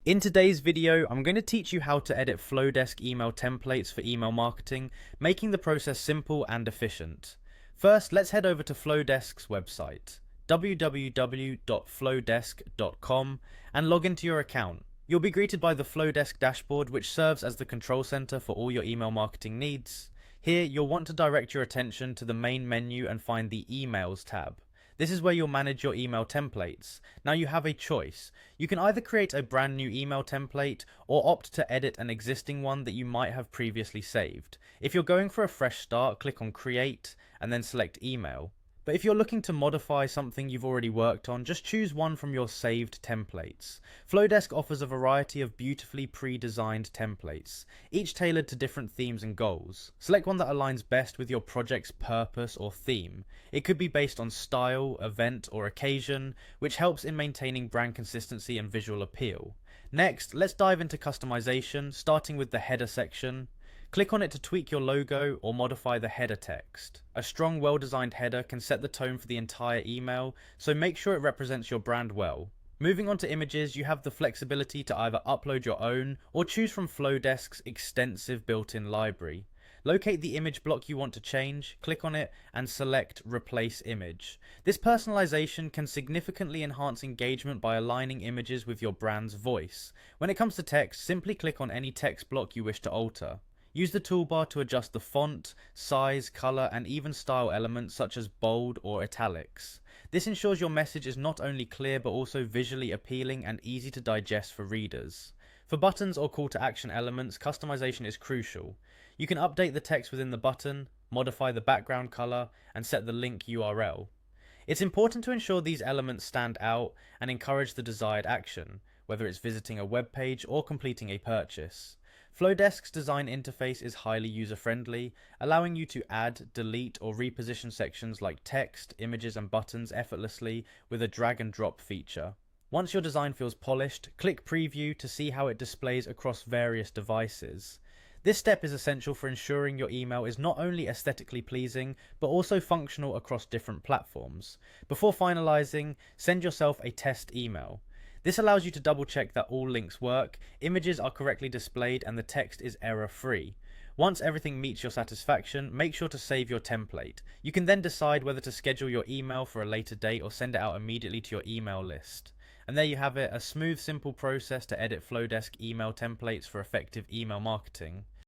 In today's video, I'm going to teach you how to edit Flodesk email templates for email marketing, making the process simple and efficient. First, let's head over to Flodesk's website, www.flodesk.com, and log into your account. You'll be greeted by the Flodesk dashboard, which serves as the control center for all your email marketing needs. Here, you'll want to direct your attention to the main menu and find the Emails tab. This is where you'll manage your email templates. Now you have a choice. You can either create a brand new email template or opt to edit an existing one that you might have previously saved. If you're going for a fresh start, click on Create and then select Email. But if you're looking to modify something you've already worked on, just choose one from your saved templates. Flodesk offers a variety of beautifully pre-designed templates, each tailored to different themes and goals. Select one that aligns best with your project's purpose or theme. It could be based on style, event, or occasion, which helps in maintaining brand consistency and visual appeal. Next, let's dive into customization, starting with the header section. Click on it to tweak your logo or modify the header text. A strong, well-designed header can set the tone for the entire email, so make sure it represents your brand well. Moving on to images, you have the flexibility to either upload your own or choose from Flodesk's extensive built-in library. Locate the image block you want to change, click on it, and select Replace Image. This personalization can significantly enhance engagement by aligning images with your brand's voice. When it comes to text, simply click on any text block you wish to alter. Use the toolbar to adjust the font, size, color, and even style elements such as bold or italics. This ensures your message is not only clear but also visually appealing and easy to digest for readers. For buttons or call to action elements, customization is crucial. You can update the text within the button, modify the background color, and set the link URL. It's important to ensure these elements stand out and encourage the desired action, whether it's visiting a web page or completing a purchase. Flodesk's design interface is highly user-friendly, allowing you to add, delete, or reposition sections like text, images, and buttons effortlessly with a drag-and-drop feature. Once your design feels polished, click Preview to see how it displays across various devices. This step is essential for ensuring your email is not only aesthetically pleasing, but also functional across different platforms. Before finalizing, send yourself a test email. This allows you to double check that all links work, images are correctly displayed, and the text is error-free. Once everything meets your satisfaction, make sure to save your template. You can then decide whether to schedule your email for a later date or send it out immediately to your email list. And there you have it, a smooth, simple process to edit Flodesk email templates for effective email marketing.